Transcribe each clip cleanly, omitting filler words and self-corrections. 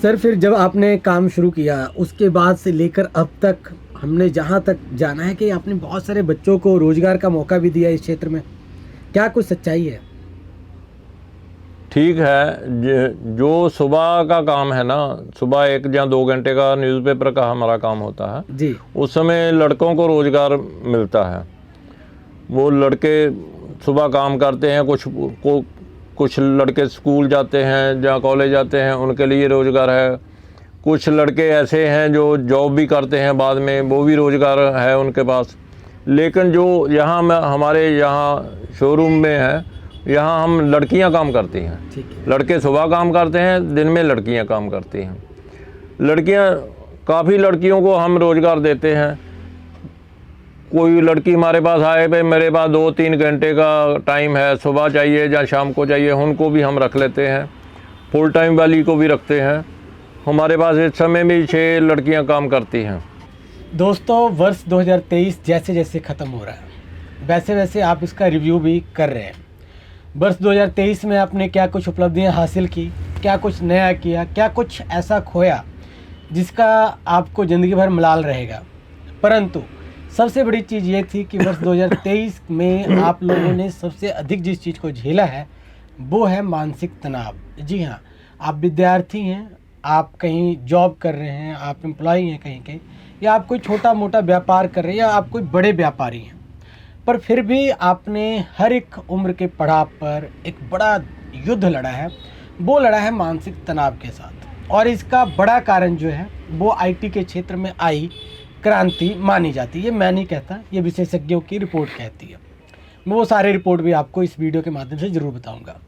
Sir फिर जब आपने काम शुरू किया उसके बाद से लेकर अब तक हमने जहाँ तक जाना है कि आपने बहुत सारे बच्चों को रोजगार का मौका भी दिया इस क्षेत्र में, क्या कुछ सच्चाई है? ठीक है। जो सुबह का काम है ना, सुबह 1 या 2 घंटे का न्यूज़पेपर का हमारा काम होता है जी। उस समय लड़कों को रोज़गार मिलता है। वो लड़के सुबह काम करते हैं, कुछ लड़के स्कूल जाते हैं या कॉलेज जाते हैं, उनके लिए रोज़गार है। कुछ लड़के ऐसे हैं जो जॉब भी करते हैं बाद में, वो भी रोज़गार है उनके पास। लेकिन जो यहाँ हमारे यहाँ शोरूम में है, यहाँ हम लड़कियाँ काम करती हैं। ठीक है। लड़के सुबह काम करते हैं, दिन में लड़कियाँ काम करती हैं। काफ़ी लड़कियों को हम रोज़गार देते हैं। कोई लड़की हमारे पास आए, भाई मेरे पास 2-3 घंटे का टाइम है, सुबह चाहिए या शाम को चाहिए, उनको भी हम रख लेते हैं। फुल टाइम वाली को भी रखते हैं। हमारे पास इस समय में 6 लड़कियां काम करती हैं। दोस्तों, वर्ष 2023 जैसे जैसे ख़त्म हो रहा है वैसे वैसे आप इसका रिव्यू भी कर रहे हैं। वर्ष 2023 में आपने क्या कुछ उपलब्धियां हासिल की, क्या कुछ नया किया, क्या कुछ ऐसा खोया जिसका आपको ज़िंदगी भर मलाल रहेगा। परंतु सबसे बड़ी चीज़ ये थी कि वर्ष 2023 में आप लोगों ने सबसे अधिक जिस चीज़ को झेला है वो है मानसिक तनाव। जी हाँ, आप विद्यार्थी हैं, आप कहीं जॉब कर रहे हैं, आप एम्प्लॉई हैं कहीं या आप कोई छोटा मोटा व्यापार कर रहे हैं या आप कोई बड़े व्यापारी हैं, पर फिर भी आपने हर एक उम्र के पड़ाव पर एक बड़ा युद्ध लड़ा है। वो लड़ा है मानसिक तनाव के साथ, और इसका बड़ा कारण जो है वो IT के क्षेत्र में आई क्रांति मानी जाती है। ये मैं नहीं कहता, ये विशेषज्ञों की रिपोर्ट कहती है। मैं वो सारे रिपोर्ट भी आपको इस वीडियो के माध्यम से ज़रूर बताऊंगा।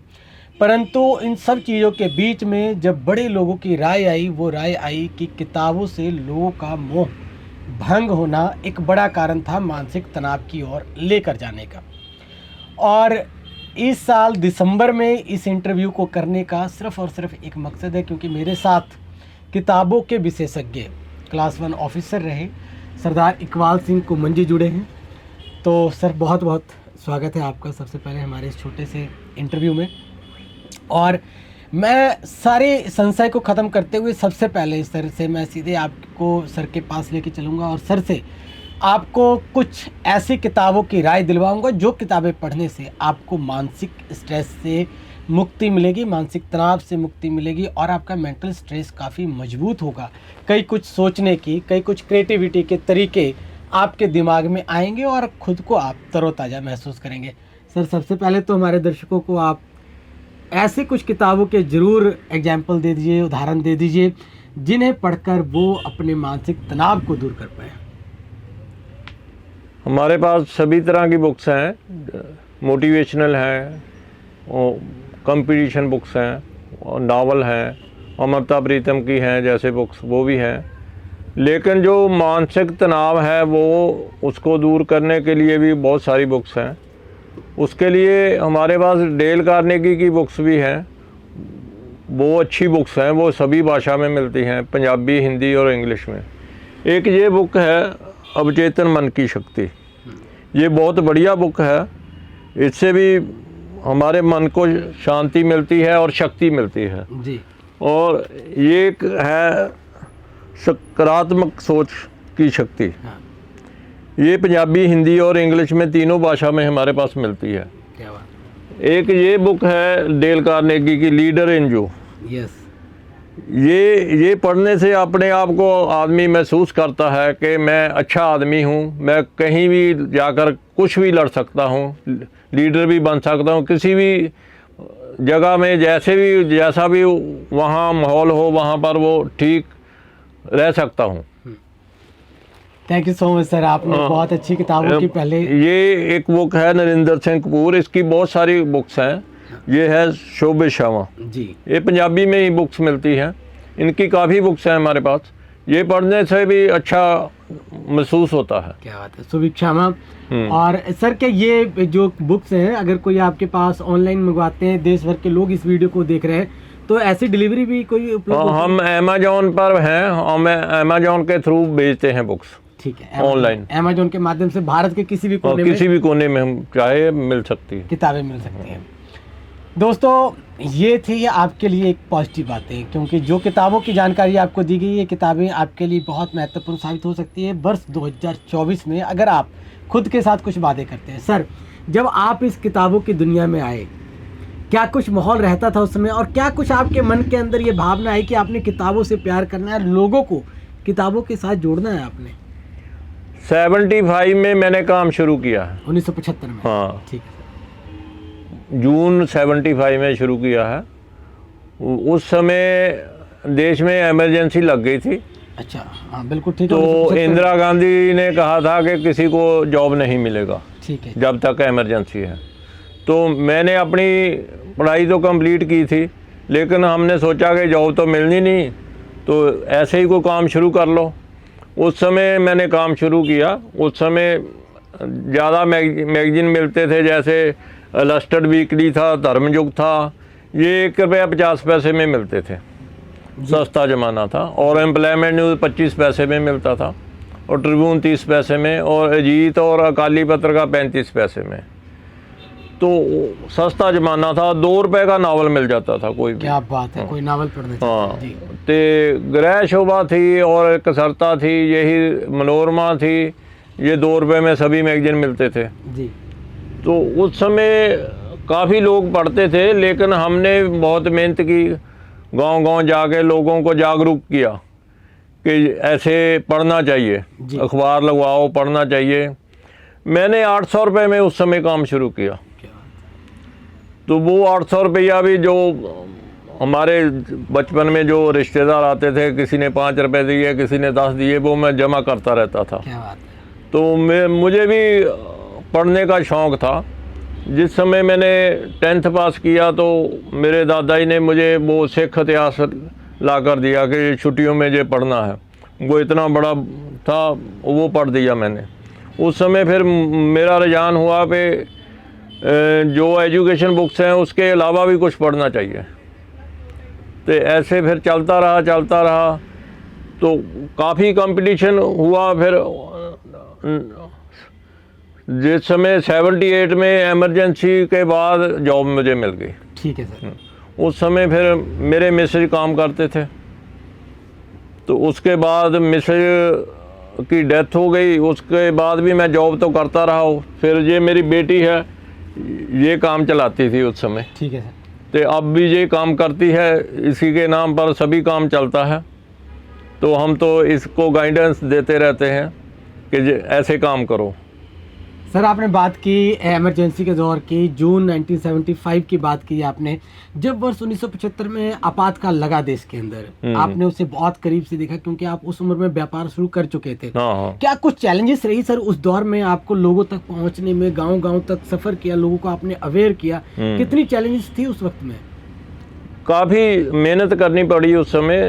परंतु इन सब चीज़ों के बीच में जब बड़े लोगों की राय आई, वो राय आई कि किताबों से लोगों का मोह भंग होना एक बड़ा कारण था मानसिक तनाव की ओर लेकर जाने का। और इस साल दिसंबर में इस इंटरव्यू को करने का सिर्फ और सिर्फ एक मकसद है, क्योंकि मेरे साथ किताबों के विशेषज्ञ क्लास 1 ऑफिसर रहे सरदार इकबाल सिंह कुमन जी जुड़े हैं। तो सर, बहुत बहुत स्वागत है आपका सबसे पहले हमारे इस छोटे से इंटरव्यू में। और मैं सारे संशय को ख़त्म करते हुए सबसे पहले सर से मैं सीधे आपको सर के पास लेके चलूँगा और सर से आपको कुछ ऐसी किताबों की राय दिलवाऊंगा जो किताबें पढ़ने से आपको मानसिक स्ट्रेस से मुक्ति मिलेगी, मानसिक तनाव से मुक्ति मिलेगी और आपका मेंटल स्ट्रेस काफ़ी मजबूत होगा। कई कुछ सोचने की, कई कुछ क्रिएटिविटी के तरीके आपके दिमाग में आएंगे और खुद को आप तरोताज़ा महसूस करेंगे। सर, सबसे पहले तो हमारे दर्शकों को आप ऐसे कुछ किताबों के ज़रूर एग्जाम्पल दे दीजिए, उदाहरण दे दीजिए जिन्हें पढ़कर वो अपने मानसिक तनाव को दूर कर पाए। हमारे पास सभी तरह की बुक्स हैं, मोटिवेशनल हैं, कंपटीशन बुक्स हैं, और नावल हैं, अमृता प्रीतम की हैं जैसे बुक्स, वो भी हैं। लेकिन जो मानसिक तनाव है वो उसको दूर करने के लिए भी बहुत सारी बुक्स हैं। उसके लिए हमारे पास डेल कार्नेगी की बुक्स भी हैं। वो अच्छी बुक्स हैं, वो सभी भाषा में मिलती हैं, पंजाबी, हिंदी और इंग्लिश में। एक ये बुक है अवचेतन मन की शक्ति। ये बहुत बढ़िया बुक है। इससे भी हमारे मन को शांति मिलती है और शक्ति मिलती है जी। और ये एक है सकारात्मक सोच की शक्ति। हाँ। ये पंजाबी, हिंदी और इंग्लिश में तीनों भाषा में हमारे पास मिलती है। क्या बात। एक ये बुक है डेल कार्नेगी की लीडर इन यू। यस। ये पढ़ने से अपने आप को आदमी महसूस करता है कि मैं अच्छा आदमी हूँ, मैं कहीं भी जाकर कुछ भी लड़ सकता हूँ, लीडर भी बन सकता हूँ, किसी भी जगह में जैसा भी वहाँ माहौल हो वहाँ पर वो ठीक रह सकता हूँ। Thank you so much sir, आपने बहुत अच्छी किताबों की पहले। ये एक बुक है नरेंद्र सिंह कपूर, इसकी बहुत सारी बुक्स हैं। ये है शोभे शामा जी। ये पंजाबी में ही बुक्स मिलती हैं। इनकी काफ़ी बुक्स हैं हमारे पास। ये पढ़ने से भी अच्छा महसूस होता है। क्या बात है, सुभिक्षामा। और सर, क्या ये जो बुक्स हैं अगर कोई आपके पास ऑनलाइन मंगवाते हैं, देश भर के लोग इस वीडियो को देख रहे हैं, तो ऐसी डिलीवरी भी कोई उपलब्ध? हम अमेजोन पर हैं, हम अमेजोन के थ्रू भेजते हैं बुक्स। ठीक है, ऑनलाइन अमेजोन के माध्यम से भारत के किसी भी कोने में हम चाहे मिल सकती है, किताबें मिल सकती हैं। दोस्तों, ये थी आपके लिए एक पॉजिटिव बातें, क्योंकि जो किताबों की जानकारी आपको दी गई, ये किताबें आपके लिए बहुत महत्वपूर्ण साबित हो सकती है वर्ष 2024 में, अगर आप खुद के साथ कुछ वादे करते हैं। सर, जब आप इस किताबों की दुनिया में आए, क्या कुछ माहौल रहता था उस समय, और क्या कुछ आपके मन के अंदर ये भावना आई कि आपने किताबों से प्यार करना है, लोगों को किताबों के साथ जोड़ना है आपने? 75 में मैंने काम शुरू किया है। 1975 में? हाँ, ठीक है। जून 75 में शुरू किया है। उस समय देश में इमरजेंसी लग गई थी। अच्छा, हाँ बिल्कुल ठीक है। तो 1975 इंदिरा गांधी ने कहा था कि किसी को जॉब नहीं मिलेगा ठीक है। जब तक इमरजेंसी है। तो मैंने अपनी पढ़ाई तो कंप्लीट की थी, लेकिन हमने सोचा कि जॉब तो मिलनी नहीं, तो ऐसे ही कोई काम शुरू कर लो। उस समय मैंने काम शुरू किया। उस समय ज़्यादा मैगजीन मिलते थे, जैसे लस्टर्ड वीकली था, धर्मयुग था, ये 1 रुपया 50 पैसे में मिलते थे, सस्ता ज़माना था। और एम्प्लॉयमेंट न्यूज़ 25 पैसे में मिलता था, और ट्रिब्यून 30 पैसे में, और अजीत और अकाली पत्र का 35 पैसे में। तो सस्ता ज़माना था। 2 रुपए का नावल मिल जाता था कोई भी। क्या बात है, कोई नावल पढ़ने हाँ, चाहता है? जी। तो गृह शोभा थी और कसरता थी, यही मनोरमा थी, ये 2 रुपए में सभी मैगजीन मिलते थे। जी। तो उस समय काफ़ी लोग पढ़ते थे, लेकिन हमने बहुत मेहनत की, गांव-गांव जाके लोगों को जागरूक किया कि ऐसे पढ़ना चाहिए, अखबार लगवाओ, पढ़ना चाहिए। मैंने 800 रुपये में उस समय काम शुरू किया। तो वो 800 रुपया भी, जो हमारे बचपन में जो रिश्तेदार आते थे, किसी ने 5 रुपये दिए, किसी ने 10 दिए, वो मैं जमा करता रहता था। क्या बात है। तो मुझे भी पढ़ने का शौक़ था। जिस समय मैंने 10th पास किया, तो मेरे दादाजी ने मुझे वो सिख इतिहास ला कर दिया कि छुट्टियों में जो पढ़ना है। वो इतना बड़ा था, वो पढ़ दिया मैंने। उस समय फिर मेरा रुझान हुआ कि जो एजुकेशन बुक्स हैं उसके अलावा भी कुछ पढ़ना चाहिए। तो ऐसे फिर चलता रहा। तो काफ़ी कंपटीशन हुआ। फिर जिस समय 78 में इमरजेंसी के बाद जॉब मुझे मिल गई। ठीक है सर। उस समय फिर मेरे मिसेज काम करते थे, तो उसके बाद मिसेज की डेथ हो गई। उसके बाद भी मैं जॉब तो करता रहा हूँ। फिर ये मेरी बेटी है, ये काम चलाती थी उस समय। ठीक है सर। तो अब भी ये काम करती है, इसी के नाम पर सभी काम चलता है। तो हम तो इसको गाइडेंस देते रहते हैं कि ऐसे काम करो। सर, आपने बात की इमरजेंसी के दौर की, जून 1975 की बात की आपने, जब वर्ष 1975 में आपातकाल लगा देश के अंदर, आपने उसे बहुत करीब से देखा, क्योंकि आप उस उम्र में व्यापार शुरू कर चुके थे। हाँ। क्या कुछ चैलेंजेस रही सर उस दौर में आपको लोगों तक पहुंचने में? गांव-गांव तक सफर किया, लोगों को आपने अवेयर किया, कितनी चैलेंजेस थी उस वक्त में? काफ़ी मेहनत करनी पड़ी उस समय।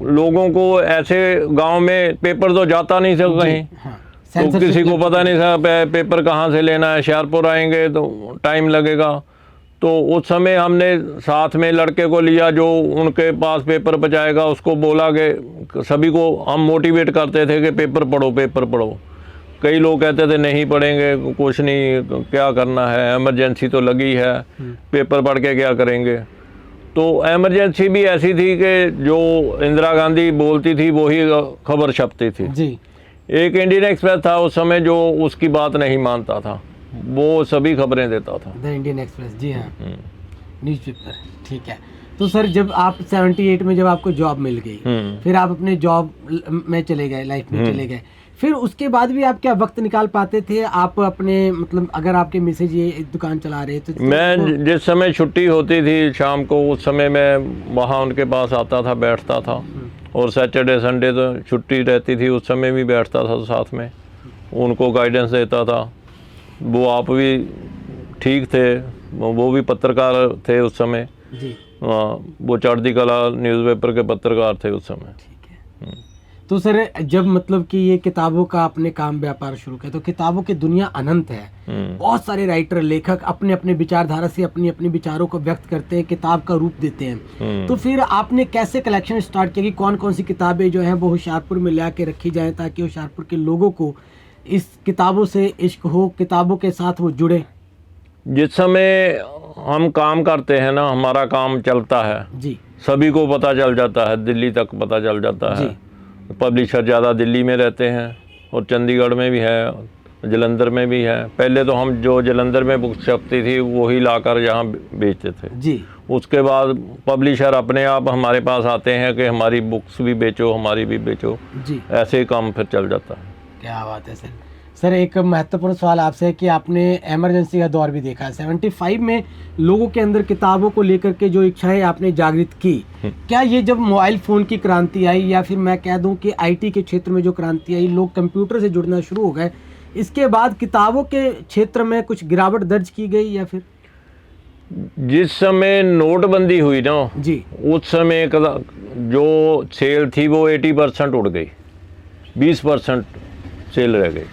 लोगों को ऐसे गांव में पेपर तो जाता नहीं था कहीं। हाँ। तो किसी को पता नहीं था पेपर कहाँ से लेना है। होशियारपुर आएंगे तो टाइम लगेगा। तो उस समय हमने साथ में लड़के को लिया जो उनके पास पेपर पहुँचाएगा। उसको बोला कि सभी को हम मोटिवेट करते थे कि पेपर पढ़ो। कई लोग कहते थे नहीं पढ़ेंगे, कुछ नहीं, क्या करना है, इमरजेंसी तो लगी है, पेपर पढ़ के क्या करेंगे। तो इमरजेंसी भी ऐसी थी कि जो इंदिरा गांधी बोलती थी वही खबर छपती थी जी। एक इंडियन एक्सप्रेस था उस समय जो उसकी बात नहीं मानता था, वो सभी खबरें देता था। द इंडियन एक्सप्रेस, जी हाँ, न्यूज़पेपर। ठीक है। तो सर, जब आप 78 में जब आपको जॉब मिल गई, फिर आप अपने जॉब में चले गए, लाइफ में चले गए, फिर उसके बाद भी आप क्या वक्त निकाल पाते थे? आप अपने, मतलब अगर आपके मिसेज ये दुकान चला रहे थे, तो मैं जिस समय छुट्टी होती थी शाम को, उस समय मैं वहाँ उनके पास आता था, बैठता था। और सैटरडे संडे तो छुट्टी रहती थी, उस समय भी बैठता था साथ में, उनको गाइडेंस देता था। वो आप भी ठीक थे, वो भी पत्रकार थे उस समय जी। वो चढ़ती कला न्यूज़पेपर के पत्रकार थे उस समय। ठीक है। तो सर, जब मतलब कि ये किताबों का अपने काम व्यापार शुरू किया, तो किताबों की दुनिया अनंत है। बहुत सारे राइटर, लेखक अपने अपने विचारधारा से अपनी अपनी विचारों को व्यक्त करते हैं, किताब का रूप देते हैं। तो फिर आपने कैसे कलेक्शन स्टार्ट किया कि कौन कौन सी किताबें जो हैं वो होशियारपुर में ला के रखी जाएं, ताकि होशियारपुर के लोगों को इस किताबों से इश्क हो, किताबों के साथ वो जुड़े? जिस समय हम काम करते हैं ना, हमारा काम चलता है जी सभी को पता चल जाता है, दिल्ली तक पता चल जाता है। पब्लिशर ज़्यादा दिल्ली में रहते हैं और चंडीगढ़ में भी है, जलंधर में भी है। पहले तो हम जो जलंधर में बुक छपती थी वही लाकर यहाँ बेचते थे जी। उसके बाद पब्लिशर अपने आप हमारे पास आते हैं कि हमारी बुक्स भी बेचो, हमारी भी बेचो जी। ऐसे ही काम फिर चल जाता है। क्या बात है सर। सर एक महत्वपूर्ण सवाल आपसे है कि आपने इमरजेंसी का दौर भी देखा है। 75 में लोगों के अंदर किताबों को लेकर के जो इच्छाएं आपने जागृत की, क्या ये जब मोबाइल फ़ोन की क्रांति आई या फिर मैं कह दूं कि आईटी के क्षेत्र में जो क्रांति आई, लोग कंप्यूटर से जुड़ना शुरू हो गए, इसके बाद किताबों के क्षेत्र में कुछ गिरावट दर्ज की गई या फिर? जिस समय नोटबंदी हुई ना जी, उस समय जो सेल थी वो 80% उड़ गई, 20% सेल रह गई।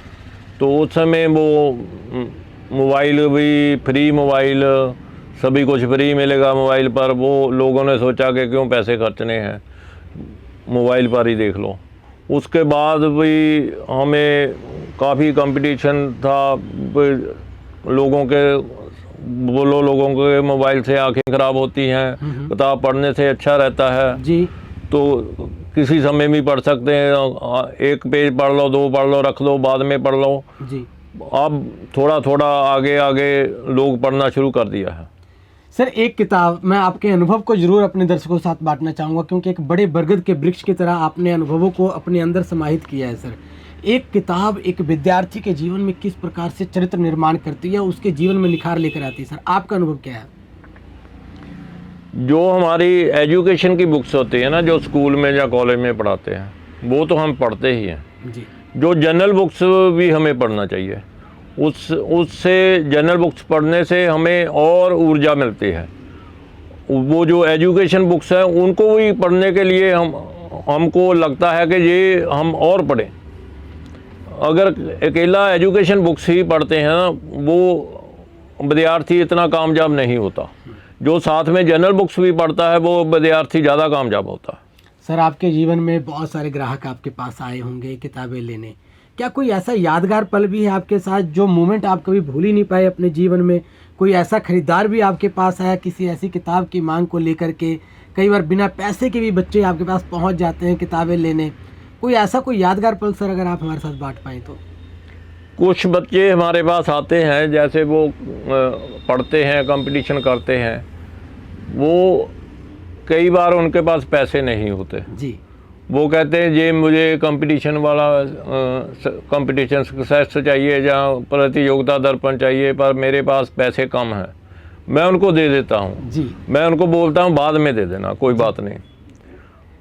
तो उस समय वो मोबाइल भी फ्री, मोबाइल सभी कुछ फ्री मिलेगा मोबाइल पर, वो लोगों ने सोचा कि क्यों पैसे खर्चने हैं, मोबाइल पर ही देख लो। उसके बाद भी हमें काफ़ी कंपटीशन था, लोगों के मोबाइल से आंखें ख़राब होती हैं, किताब पढ़ने से अच्छा रहता है जी। तो किसी समय भी पढ़ सकते हैं, एक पेज पढ़ लो, 2 पढ़ लो, रख दो, बाद में पढ़ लो। जी। अब थोड़ा थोड़ा आगे आगे लोग पढ़ना शुरू कर दिया है। सर एक किताब, मैं आपके अनुभव को जरूर अपने दर्शकों के साथ बांटना चाहूँगा क्योंकि एक बड़े बरगद के वृक्ष की तरह आपने अनुभवों को अपने अंदर समाहित किया है। सर एक किताब एक विद्यार्थी के जीवन में किस प्रकार से चरित्र निर्माण करती है, उसके जीवन में निखार लेकर आती है, सर आपका अनुभव क्या है? जो हमारी एजुकेशन की बुक्स होती है ना, जो स्कूल में या कॉलेज में पढ़ाते हैं, वो तो हम पढ़ते ही हैं जी। जो जनरल बुक्स भी हमें पढ़ना चाहिए। उससे जनरल बुक्स पढ़ने से हमें और ऊर्जा मिलती है। वो जो एजुकेशन बुक्स हैं उनको भी पढ़ने के लिए हमको लगता है कि ये हम और पढ़ें। अगर अकेला एजुकेशन बुक्स ही पढ़ते हैं ना, वो विद्यार्थी इतना कामयाब नहीं होता। जो साथ में जनरल बुक्स भी पढ़ता है वो विद्यार्थी ज़्यादा कामयाब होता है। सर आपके जीवन में बहुत सारे ग्राहक आपके पास आए होंगे किताबें लेने, क्या कोई ऐसा यादगार पल भी है आपके साथ जो मोमेंट आप कभी भूल ही नहीं पाए अपने जीवन में? कोई ऐसा खरीदार भी आपके पास आया किसी ऐसी किताब की मांग को लेकर के? कई बार बिना पैसे के भी बच्चे आपके पास पहुंच जाते हैं किताबें लेने। कोई ऐसा कोई यादगार पल सर अगर आप हमारे साथ बांट पाएँ तो? कुछ बच्चे हमारे पास आते हैं, जैसे वो पढ़ते हैं, कंपटीशन करते हैं, वो कई बार उनके पास पैसे नहीं होते जी। वो कहते हैं ये मुझे कंपटीशन वाला कंपटीशन सक्सेस चाहिए या प्रतियोगिता दर्पण चाहिए, पर मेरे पास पैसे कम हैं। मैं उनको दे देता हूँ जी। मैं उनको बोलता हूँ बाद में दे देना, कोई बात नहीं।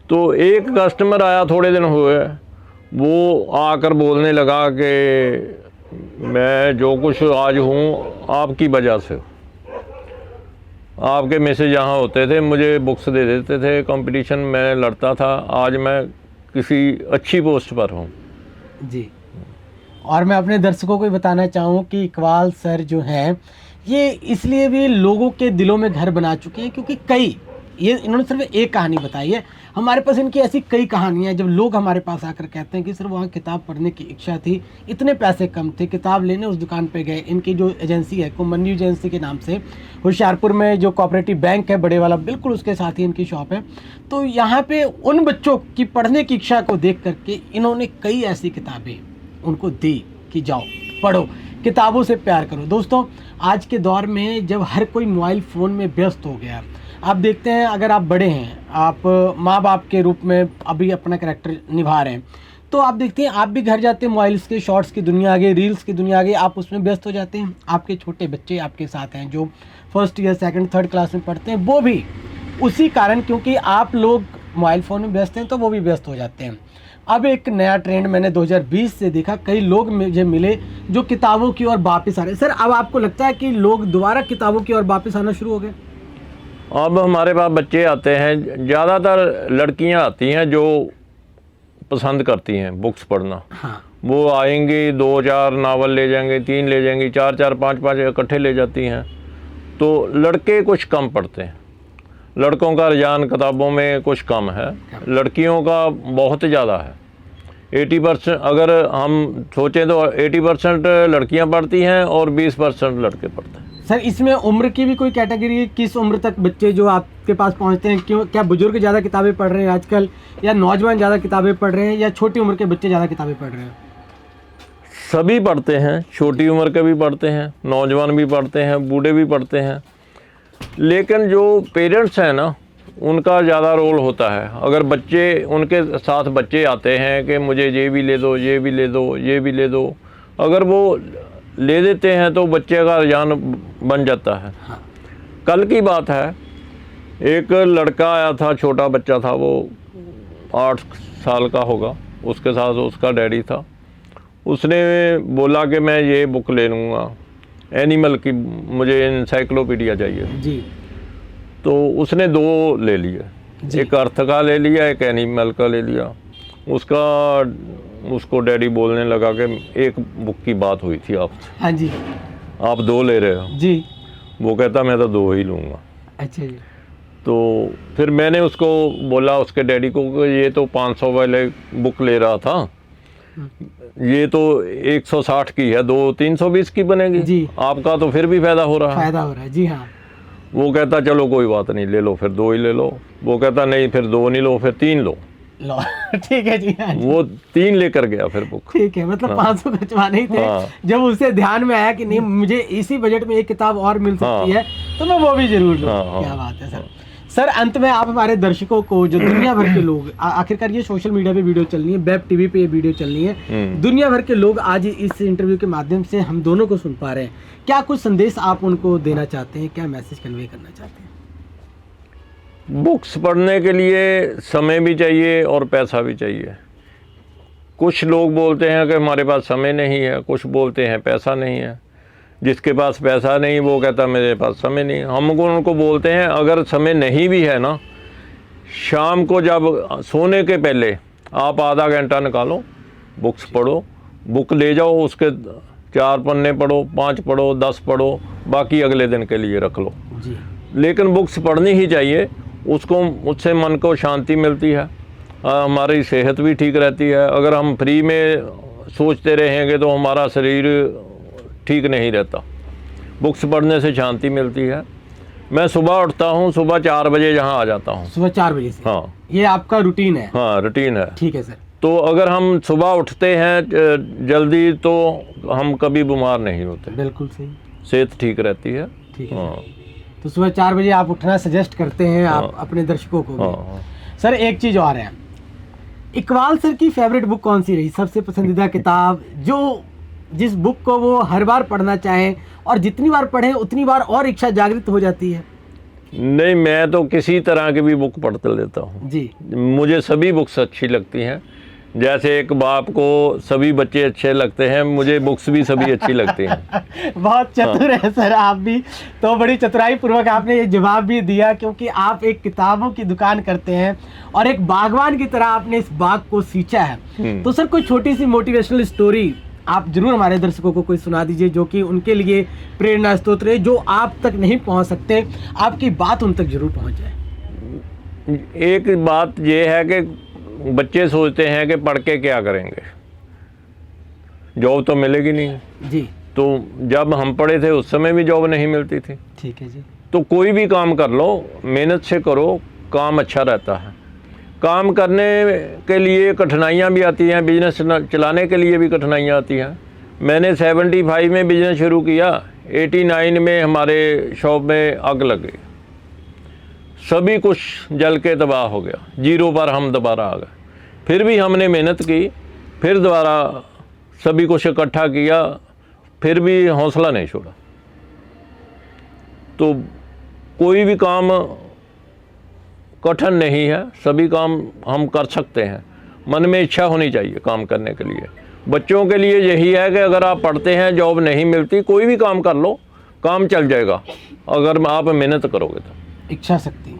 तो एक कस्टमर आया थोड़े दिन हुए, वो आकर बोलने लगा कि मैं जो कुछ आज हूँ आपकी वजह से, आपके मैसेज यहाँ होते थे, मुझे बुक्स दे देते थे, कंपटीशन में लड़ता था, आज मैं किसी अच्छी पोस्ट पर हूँ। जी। और मैं अपने दर्शकों को बताना चाहूँ कि इकबाल सर जो हैं ये इसलिए भी लोगों के दिलों में घर बना चुके हैं क्योंकि इन्होंने सिर्फ एक कहानी बताई है, हमारे पास इनकी ऐसी कई कहानियाँ हैं। जब लोग हमारे पास आकर कहते हैं कि सर वहाँ किताब पढ़ने की इच्छा थी, इतने पैसे कम थे, किताब लेने उस दुकान पे गए। इनकी जो एजेंसी है कुमन्यू एजेंसी के नाम से, होशियारपुर में जो कोऑपरेटिव बैंक है बड़े वाला, बिल्कुल उसके साथ ही इनकी शॉप है। तो यहाँ पे उन बच्चों की पढ़ने की इच्छा को देख करके इन्होंने कई ऐसी किताबें उनको दी कि जाओ पढ़ो, किताबों से प्यार करो। दोस्तों आज के दौर में जब हर कोई मोबाइल फ़ोन में व्यस्त हो गया, आप देखते हैं अगर आप बड़े हैं, आप माँ बाप के रूप में अभी अपना कैरेक्टर निभा रहे हैं, तो आप देखते हैं आप भी घर जाते हैं, मोबाइल्स के शॉर्ट्स की दुनिया आ गई, रील्स की दुनिया आ गई, आप उसमें व्यस्त हो जाते हैं। आपके छोटे बच्चे आपके साथ हैं जो first year second third class में पढ़ते हैं, वो भी उसी कारण क्योंकि आप लोग मोबाइल फ़ोन में व्यस्त हैं तो वो भी व्यस्त हो जाते हैं। अब एक नया ट्रेंड मैंने 2020 से देखा, कई लोग मुझे मिले जो किताबों की ओर वापस आ रहे हैं। सर अब आपको लगता है कि लोग दोबारा किताबों की ओर वापस आना शुरू हो गए? अब हमारे पास बच्चे आते हैं, ज़्यादातर लड़कियां आती हैं जो पसंद करती हैं बुक्स पढ़ना। हाँ। वो आएंगी, 2-4 नावल ले जाएंगे, 3 ले जाएंगी, 4-4 5-5 इकट्ठे ले जाती हैं। तो लड़के कुछ कम पढ़ते हैं, लड़कों का रुझान किताबों में कुछ कम है, लड़कियों का बहुत ज़्यादा है। 80% अगर हम सोचें तो 80% लड़कियां पढ़ती हैं और 20% लड़के पढ़ते हैं। सर इसमें उम्र की भी कोई कैटेगरी है? किस उम्र तक बच्चे जो आपके पास पहुंचते हैं, क्यों, क्या बुजुर्ग ज़्यादा किताबें पढ़ रहे हैं आजकल, या नौजवान ज़्यादा किताबें पढ़ रहे हैं, या छोटी उम्र के बच्चे ज़्यादा किताबें पढ़ रहे हैं? सभी पढ़ते हैं, छोटी उम्र के भी पढ़ते हैं, नौजवान भी पढ़ते हैं, बूढ़े भी पढ़ते हैं। लेकिन जो पेरेंट्स हैं ना, उनका ज़्यादा रोल होता है। अगर बच्चे, उनके साथ बच्चे आते हैं कि मुझे ये भी ले दो, ये भी ले दो, ये भी ले दो, अगर वो ले देते हैं तो बच्चे का रुझान बन जाता है। हाँ। कल की बात है, एक लड़का आया था, छोटा बच्चा था, वो 8 साल का होगा, उसके साथ उसका डैडी था। उसने बोला कि मैं ये बुक ले लूँगा, एनिमल की, मुझे एनसाइक्लोपीडिया चाहिए जी। तो उसने 2 ले लिए, एक अर्थ का ले लिया, एक एनिमल का ले लिया। उसको डैडी बोलने लगा कि एक बुक की बात हुई थी आपसे, हाँ जी। आप 2 ले रहे हो। जी। वो कहता मैं तो 2 ही लूँगा। अच्छा जी। तो फिर मैंने उसको बोला, उसके डैडी को, कि ये तो 500 वाले बुक ले रहा था, ये तो 160 की है, 320 की बनेगी जी। आपका तो फिर भी फायदा हो रहा है। फायदा हो रहा है जी। हाँ। वो कहता चलो कोई बात नहीं, ले लो, फिर 2 ही ले लो। वो कहता नहीं, फिर 2 नहीं लो, फिर 3 लो। लो ठीक है जी। हाँ जी। वो 3 लेकर गया फिर बुक। ठीक है, मतलब हाँ। 500 खर्चवाने ही थे। हाँ। जब उसे ध्यान में आया कि नहीं मुझे इसी बजट में एक किताब और मिल सकती है, तो मैं वो भी जरूर लूँ। हाँ, हाँ। क्या बात है सर। सर अंत में आप हमारे दर्शकों को, जो दुनिया भर के लोग, आखिरकार ये सोशल मीडिया पे वीडियो चल रही है, वेब टीवी पे ये वीडियो चल रही है, दुनिया भर के लोग आज इस इंटरव्यू के माध्यम से हम दोनों को सुन पा रहे हैं, क्या कुछ संदेश आप उनको देना चाहते हैं, क्या मैसेज कन्वे करना चाहते हैं? बुक्स पढ़ने के लिए समय भी चाहिए और पैसा भी चाहिए। कुछ लोग बोलते हैं कि हमारे पास समय नहीं है, कुछ बोलते हैं पैसा नहीं है। जिसके पास पैसा नहीं वो कहता मेरे पास समय नहीं। हम उनको बोलते हैं अगर समय नहीं भी है ना, शाम को जब सोने के पहले आप आधा घंटा निकालो, बुक्स पढ़ो, बुक ले जाओ, उसके 4 पन्ने पढ़ो, 5 पढ़ो, 10 पढ़ो, बाकी अगले दिन के लिए रख लो जी। लेकिन बुक्स पढ़नी ही चाहिए। उससे मन को शांति मिलती है, हमारी सेहत भी ठीक रहती है। अगर हम फ्री में सोचते रहेंगे तो हमारा शरीर ठीक नहीं रहता। बुक्स पढ़ने से शांति मिलती है। मैं सुबह उठता हूँ, सुबह 4 बजे यहाँ आ जाता हूँ। सुबह 4 बजे से? हाँ, ये आपका रूटीन है? हाँ, रूटीन है। ठीक है सर। तो अगर हम सुबह उठते हैं जल्दी तो हम कभी बीमार नहीं होते। बिल्कुल सही। सेहत ठीक रहती है। ठीक है। हाँ। तो सुबह 4 बजे आप उठना सजेस्ट करते हैं आप अपने दर्शकों को भी। हाँ। सर एक चीज़ और है, इकबाल सर की फेवरेट बुक कौन सी रही, सबसे पसंदीदा किताब, जो जिस बुक को वो हर बार पढ़ना चाहें और जितनी बार पढ़ें उतनी बार और इच्छा जागृत हो जाती है? नहीं, मैं तो किसी तरह की भी बुक पढ़ते लेता हूँ जी। मुझे सभी बुक्स अच्छी लगती हैं। जैसे एक बाप को सभी बच्चे अच्छे लगते हैं, मुझे बुक्स भी सभी अच्छी लगती हैं। बहुत चतुर है सर आप भी, तो बड़ी चतुराई पूर्वक आपने ये जवाब भी दिया, क्योंकि आप एक किताबों की दुकान करते हैं और एक बागवान की तरह आपने इस बाग को सींचा है। तो सर कोई छोटी सी मोटिवेशनल स्टोरी आप जरूर हमारे दर्शकों को कोई सुना दीजिए, जो कि उनके लिए प्रेरणा स्रोत रहे, जो आप तक नहीं पहुंच सकते, आपकी बात उन तक जरूर पहुंच जाए। एक बात ये है कि बच्चे सोचते हैं कि पढ़ के क्या करेंगे, जॉब तो मिलेगी नहीं जी। तो जब हम पढ़े थे उस समय भी जॉब नहीं मिलती थी। ठीक है जी। तो कोई भी काम कर लो, मेहनत से करो, काम अच्छा रहता है। काम करने के लिए कठिनाइयाँ भी आती हैं, बिजनेस चलाने के लिए भी कठिनाइयाँ आती हैं। मैंने 75 में बिजनेस शुरू किया, 89 में हमारे शॉप में आग लग गई, सभी कुछ जल के तबाह हो गया, जीरो पर हम दोबारा आ गए। फिर भी हमने मेहनत की, फिर दोबारा सभी कुछ इकट्ठा किया, फिर भी हौसला नहीं छोड़ा। तो कोई भी काम कठिन नहीं है, सभी काम हम कर सकते हैं, मन में इच्छा होनी चाहिए काम करने के लिए। बच्चों के लिए यही है कि अगर आप पढ़ते हैं, जॉब नहीं मिलती, कोई भी काम कर लो, काम चल जाएगा अगर आप मेहनत करोगे तो। इच्छा शक्ति,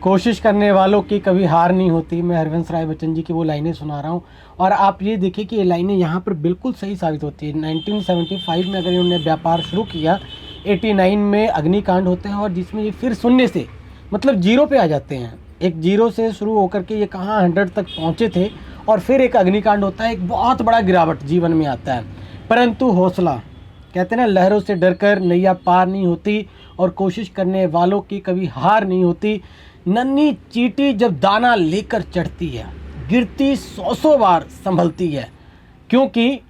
कोशिश करने वालों की कभी हार नहीं होती। मैं हरवंश राय बच्चन जी की वो लाइनें सुना रहा हूँ और आप ये देखिए कि ये लाइनें यहाँ पर बिल्कुल सही साबित होती है। 1975 में अगर इन्होंने व्यापार शुरू किया, 89 में अग्निकांड होते हैं और जिसमें ये फिर शून्य से मतलब जीरो पे आ जाते हैं। एक जीरो से शुरू होकर के ये कहाँ 100 तक पहुँचे थे और फिर एक अग्निकांड होता है, एक बहुत बड़ा गिरावट जीवन में आता है। परंतु हौसला, कहते हैं ना, लहरों से डरकर नैया पार नहीं होती और कोशिश करने वालों की कभी हार नहीं होती। नन्ही चींटी जब दाना लेकर चढ़ती है, गिरती 100 बार संभलती है, क्योंकि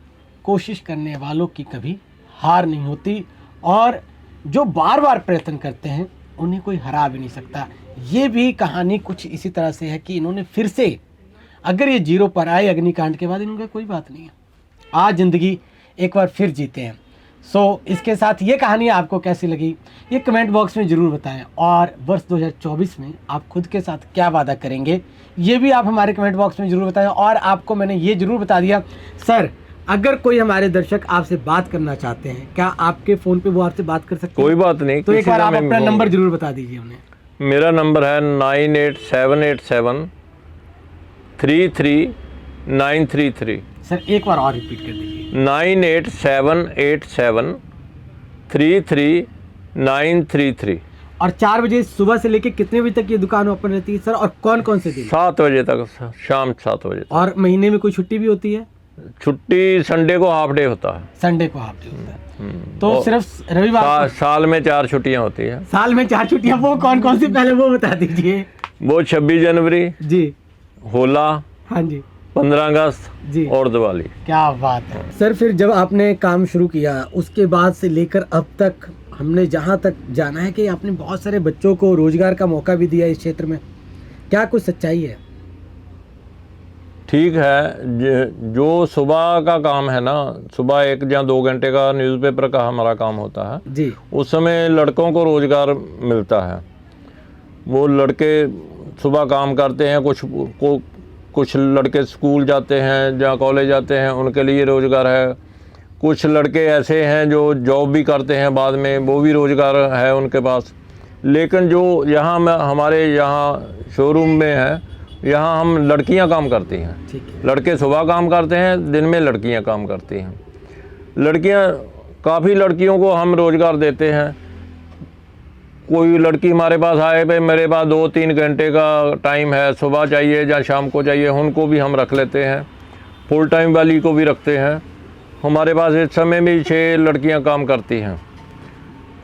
कोशिश करने वालों की कभी हार नहीं होती और जो बार बार प्रयत्न करते हैं उन्हें कोई हरा भी नहीं सकता। ये भी कहानी कुछ इसी तरह से है कि इन्होंने फिर से, अगर ये जीरो पर आए अग्निकांड के बाद, इनका कोई बात नहीं है, आज ज़िंदगी एक बार फिर जीते हैं। सो इसके साथ ये कहानी आपको कैसी लगी ये कमेंट बॉक्स में ज़रूर बताएं, और वर्ष 2024 में आप खुद के साथ क्या वादा करेंगे ये भी आप हमारे कमेंट बॉक्स में ज़रूर बताएं। और आपको मैंने ये ज़रूर बता दिया, सर अगर कोई हमारे दर्शक आपसे बात करना चाहते हैं, क्या आपके फ़ोन पे वो आपसे बात कर सकते हैं? कोई बात नहीं। तो एक बार आप अपना नंबर ज़रूर बता दीजिए उन्हें। मेरा नंबर है 9878733933। सर एक बार और रिपीट कर दीजिए। 9878733933। और 4 बजे सुबह से लेके कितने बजे तक ये दुकान ओपन रहती है सर, और कौन कौन से दिन? 7 बजे तक, शाम 7 बजे तक। और महीने में कोई छुट्टी भी होती है? छुट्टी संडे को हाफ डे होता है। संडे को हाफ डे होता है। तो सिर्फ रविवार साल में 4 छुट्टियां होती है। साल में 4 छुट्टियां, वो कौन कौन सी पहले वो बता दीजिए। वो 26 जनवरी जी, होला, हाँ जी, 15 अगस्त जी, और दिवाली। क्या बात है सर। फिर जब आपने काम शुरू किया उसके बाद से लेकर अब तक हमने जहाँ तक जाना है कि आपने बहुत सारे बच्चों को रोजगार का मौका भी दिया इस क्षेत्र में, क्या कुछ सच्चाई है? ठीक है, जो सुबह का काम है ना, सुबह 1 या 2 घंटे का न्यूज़पेपर का हमारा काम होता है जी, उस समय लड़कों को रोज़गार मिलता है। वो लड़के सुबह काम करते हैं, कुछ लड़के स्कूल जाते हैं या कॉलेज जाते हैं, उनके लिए रोज़गार है। कुछ लड़के ऐसे हैं जो जॉब भी करते हैं बाद में, वो भी रोज़गार है उनके पास। लेकिन जो यहाँ हमारे यहाँ शोरूम में है, यहाँ हम लड़कियाँ काम करती हैं। ठीक है। लड़के सुबह काम करते हैं, दिन में लड़कियाँ काम करती हैं। काफ़ी लड़कियों को हम रोज़गार देते हैं। कोई लड़की हमारे पास आए, भाई मेरे पास 2-3 घंटे का टाइम है, सुबह चाहिए या शाम को चाहिए, उनको भी हम रख लेते हैं। फुल टाइम वाली को भी रखते हैं। हमारे पास इस समय में 6 लड़कियां काम करती हैं।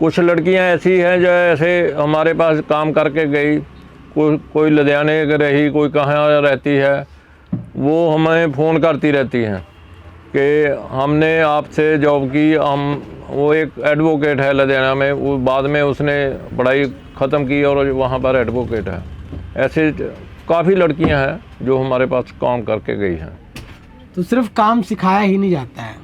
कुछ लड़कियां ऐसी हैं जो ऐसे हमारे पास काम करके गई, कोई लुधियाने रही, कोई कहाँ रहती है, वो हमें फ़ोन करती रहती हैं कि हमने आपसे जॉब की। वो एक एडवोकेट है लुधियाना में, वो बाद में उसने पढ़ाई ख़त्म की और वहाँ पर एडवोकेट है। ऐसे काफ़ी लड़कियां हैं जो हमारे पास काम करके गई हैं। तो सिर्फ काम सिखाया ही नहीं जाता है,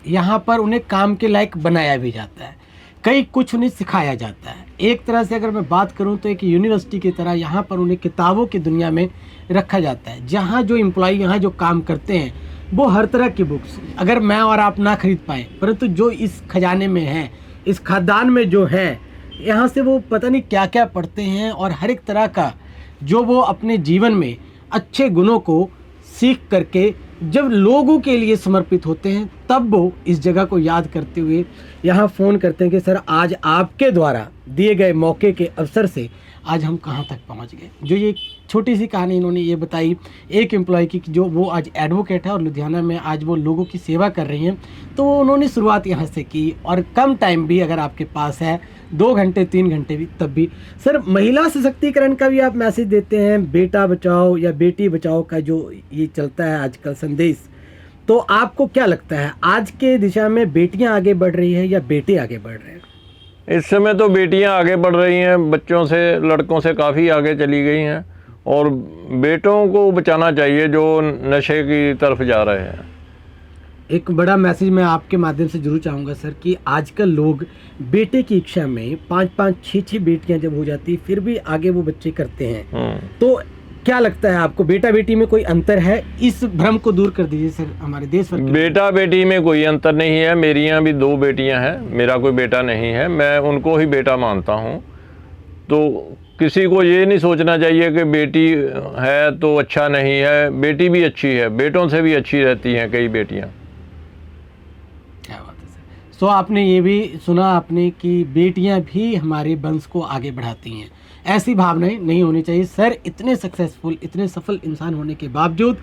यहाँ पर उन्हें काम के लायक बनाया भी जाता है, कई कुछ उन्हें सिखाया जाता है। एक तरह से अगर मैं बात करूँ तो एक यूनिवर्सिटी की तरह यहाँ पर उन्हें किताबों की दुनिया में रखा जाता है, जहाँ जो एम्प्लॉय यहाँ जो काम करते हैं वो हर तरह की बुक्स अगर मैं और आप ना खरीद पाए, परंतु जो इस खजाने में है, इस खादान में जो है, यहाँ से वो पता नहीं क्या क्या पढ़ते हैं, और हर एक तरह का जो वो अपने जीवन में अच्छे गुणों को सीख करके जब लोगों के लिए समर्पित होते हैं, तब वो इस जगह को याद करते हुए यहाँ फ़ोन करते हैं कि सर आज आपके द्वारा दिए गए मौके के अवसर से आज हम कहाँ तक पहुँच गए। जो ये छोटी सी कहानी इन्होंने ये बताई एक एम्प्लॉय की, जो वो आज एडवोकेट है और लुधियाना में आज वो लोगों की सेवा कर रही हैं, तो उन्होंने शुरुआत यहाँ से की। और कम टाइम भी अगर आपके पास है, 2 घंटे 3 घंटे भी, तब भी सर महिला सशक्तिकरण का भी आप मैसेज देते हैं, बेटा बचाओ या बेटी बचाओ का जो ये चलता है आजकल संदेश, तो आपको क्या लगता है आज के दिशा में बेटियां आगे बढ़ रही है या बेटे आगे बढ़ रहे हैं? इस समय तो बेटियां आगे बढ़ रही हैं, बच्चों से लड़कों से काफ़ी आगे चली गई हैं, और बेटों को बचाना चाहिए जो नशे की तरफ जा रहे हैं। एक बड़ा मैसेज मैं आपके माध्यम से जरूर चाहूँगा सर कि आजकल लोग बेटे की इच्छा में 5-5, 6-6 बेटियां जब हो जाती फिर भी आगे वो बच्चे करते हैं। तो क्या लगता है आपको, बेटा बेटी में कोई अंतर है? इस भ्रम को दूर कर दीजिए सर हमारे देश भर। बेटा बेटी में कोई अंतर नहीं है। मेरी यहाँ भी 2 बेटियां हैं, मेरा कोई बेटा नहीं है, मैं उनको ही बेटा मानता हूँ। तो किसी को ये नहीं सोचना चाहिए कि बेटी है तो अच्छा नहीं है, बेटी भी अच्छी है, बेटों से भी अच्छी रहती हैं कई बेटियाँ। क्या बात है सर। सो आपने ये भी सुना आपने कि बेटियां भी हमारे वंश को आगे बढ़ाती हैं, ऐसी भावनाएं नहीं होनी चाहिए। सर इतने सक्सेसफुल, इतने सफल इंसान होने के बावजूद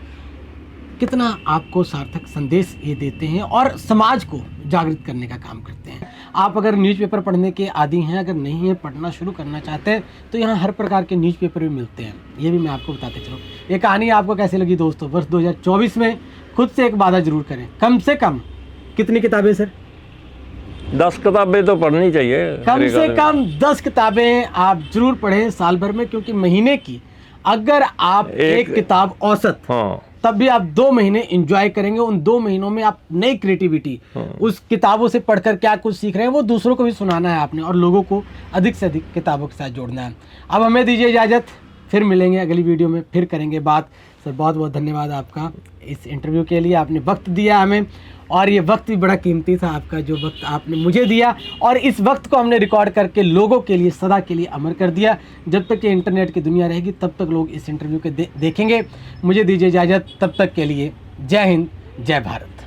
कितना आपको सार्थक संदेश ये देते हैं और समाज को जागृत करने का काम करते हैं। आप अगर न्यूज़पेपर पढ़ने के आदी हैं, अगर नहीं है, पढ़ना शुरू करना चाहते हैं, तो यहाँ हर प्रकार के न्यूज़पेपर भी मिलते हैं। ये भी मैं आपको बताते चलूँ। ये कहानी आपको कैसी लगी दोस्तों? वर्ष 2024 में खुद से एक वादा जरूर करें, कम से कम कितनी किताबें सर? 10 किताबें तो पढ़नी चाहिए। कम से कम 10 किताबें आप जरूर पढ़ें साल भर में, क्योंकि महीने की अगर आप एक किताब औसत, हाँ, तब भी आप 2 महीने एंजॉय करेंगे। उन 2 महीनों में आप नई क्रिएटिविटी उस किताबों से पढ़कर क्या कुछ सीख रहे हैं वो दूसरों को भी सुनाना है आपने, और लोगों को अधिक से अधिक किताबों के साथ जोड़ना है। अब हमें दीजिए इजाज़त, फिर मिलेंगे अगली वीडियो में, फिर करेंगे बात। सर बहुत बहुत धन्यवाद आपका इस इंटरव्यू के लिए, आपने वक्त दिया हमें, और ये वक्त भी बड़ा कीमती था आपका, जो वक्त आपने मुझे दिया, और इस वक्त को हमने रिकॉर्ड करके लोगों के लिए सदा के लिए अमर कर दिया। जब तक ये इंटरनेट की दुनिया रहेगी तब तक लोग इस इंटरव्यू के देखेंगे। मुझे दीजिए इजाज़त, तब तक के लिए जय हिंद, जय भारत।